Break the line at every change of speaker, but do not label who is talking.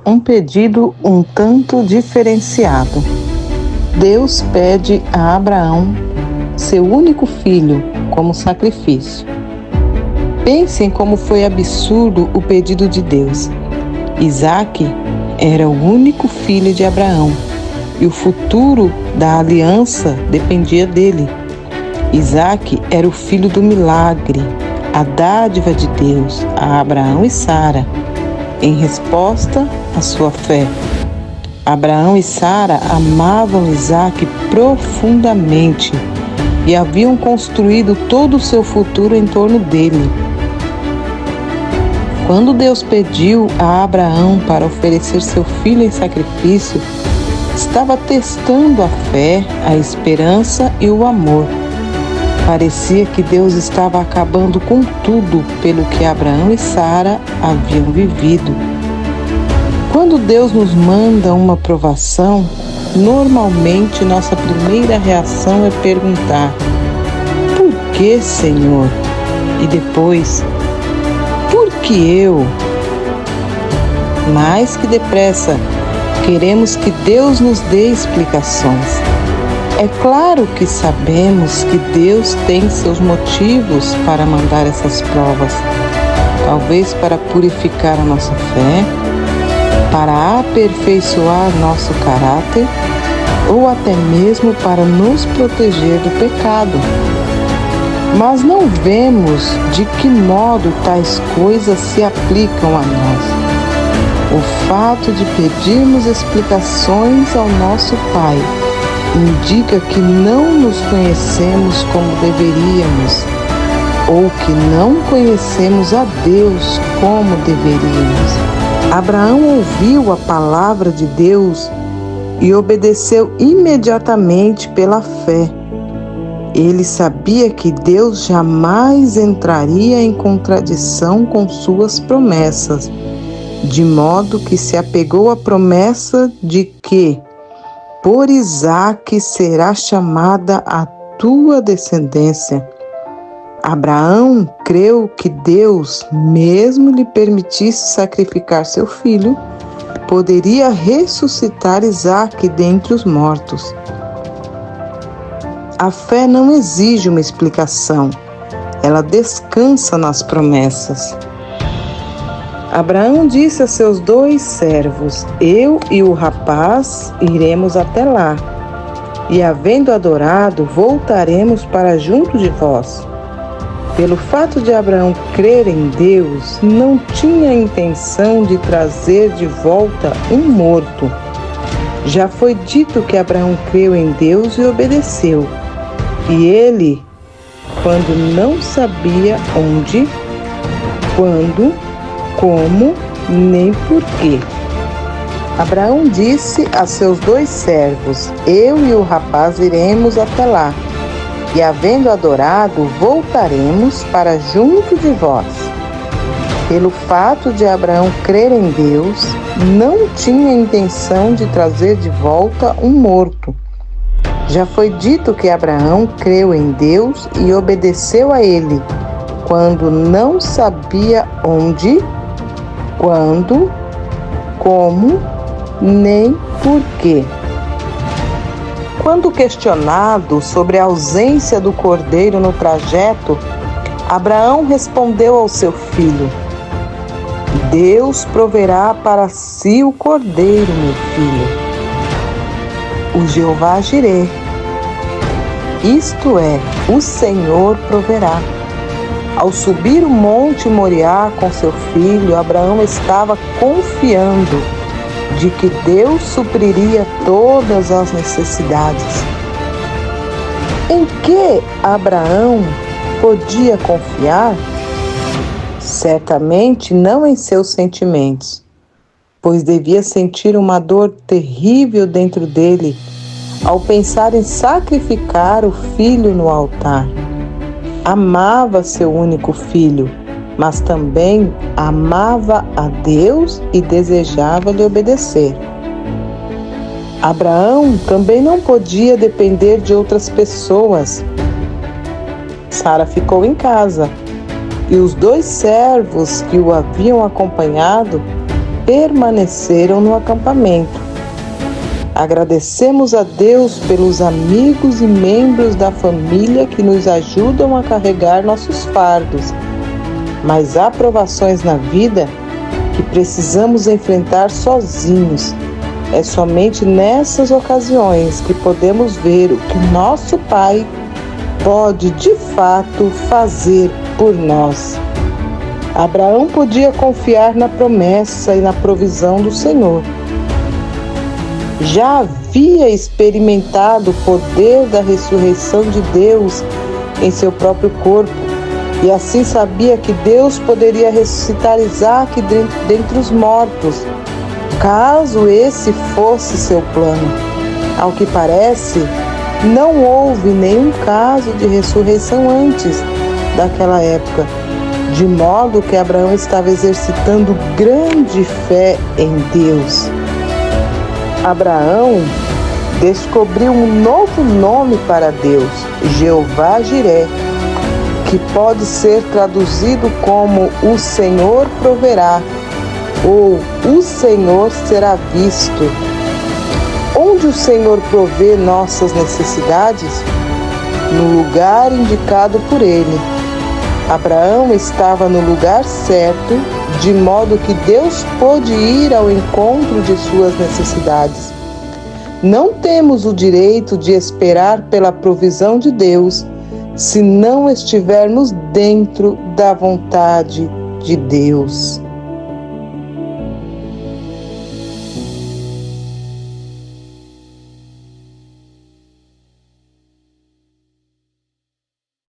um pedido um tanto diferenciado. Deus pede a Abraão seu único filho como sacrifício. Pensem como foi absurdo o pedido de Deus. Isaque era o único filho de Abraão e o futuro da aliança dependia dele. Isaque era o filho do milagre, a dádiva de Deus a Abraão e Sara, em resposta à sua fé. Abraão e Sara amavam Isaque profundamente e haviam construído todo o seu futuro em torno dele. Quando Deus pediu a Abraão para oferecer seu filho em sacrifício, estava testando a fé, a esperança e o amor. Parecia que Deus estava acabando com tudo pelo que Abraão e Sara haviam vivido. Quando Deus nos manda uma provação, normalmente nossa primeira reação é perguntar: por que, Senhor? E depois, por que eu? Mais que depressa, queremos que Deus nos dê explicações. É claro que sabemos que Deus tem seus motivos para mandar essas provas. Talvez para purificar a nossa fé, para aperfeiçoar nosso caráter ou até mesmo para nos proteger do pecado. Mas não vemos de que modo tais coisas se aplicam a nós. O fato de pedirmos explicações ao nosso Pai indica que não nos conhecemos como deveríamos, ou que não conhecemos a Deus como deveríamos. Abraão ouviu a palavra de Deus e obedeceu imediatamente pela fé. Ele sabia que Deus jamais entraria em contradição com suas promessas, de modo que se apegou à promessa de que por Isaque será chamada a tua descendência. Abraão creu que Deus, mesmo lhe permitisse sacrificar seu filho, poderia ressuscitar Isaque dentre os mortos. A fé não exige uma explicação, ela descansa nas promessas. Abraão disse a seus 2 servos: eu e o rapaz iremos até lá, e havendo adorado, voltaremos para junto de vós. Pelo fato de Abraão crer em Deus, não tinha a intenção de trazer de volta um morto. Já foi dito que Abraão creu em Deus e obedeceu. E ele, quando não sabia onde, quando, como, nem porquê. Abraão disse a seus 2 servos: eu e o rapaz iremos até lá, e havendo adorado, voltaremos para junto de vós. Pelo fato de Abraão crer em Deus, não tinha intenção de trazer de volta um morto. Já foi dito que Abraão creu em Deus e obedeceu a ele, quando não sabia onde, quando, como, nem porquê. Quando questionado sobre a ausência do cordeiro no trajeto, Abraão respondeu ao seu filho: Deus proverá para si o cordeiro, meu filho. O Jeová Jireh, isto é, o Senhor proverá. Ao subir o monte Moriá com seu filho, Abraão estava confiando de que Deus supriria todas as necessidades. Em que Abraão podia confiar? Certamente não em seus sentimentos, pois devia sentir uma dor terrível dentro dele ao pensar em sacrificar o filho no altar. Amava seu único filho, mas também amava a Deus e desejava lhe obedecer. Abraão também não podia depender de outras pessoas. Sara ficou em casa e os 2 servos que o haviam acompanhado permaneceram no acampamento. Agradecemos a Deus pelos amigos e membros da família que nos ajudam a carregar nossos fardos, mas há provações na vida que precisamos enfrentar sozinhos. É somente nessas ocasiões que podemos ver o que nosso Pai pode de fato fazer por nós. Abraão podia confiar na promessa e na provisão do Senhor. Já havia experimentado o poder da ressurreição de Deus em seu próprio corpo e assim sabia que Deus poderia ressuscitar Isaque dentre os mortos, caso esse fosse seu plano. Ao que parece, não houve nenhum caso de ressurreição antes daquela época, de modo que Abraão estava exercitando grande fé em Deus. Abraão descobriu um novo nome para Deus, Jeová Jiré, que pode ser traduzido como o Senhor proverá ou o Senhor será visto. Onde o Senhor provê nossas necessidades? No lugar indicado por Ele. Abraão estava no lugar certo, de modo que Deus pôde ir ao encontro de suas necessidades. Não temos o direito de esperar pela provisão de Deus se não estivermos dentro da vontade de Deus.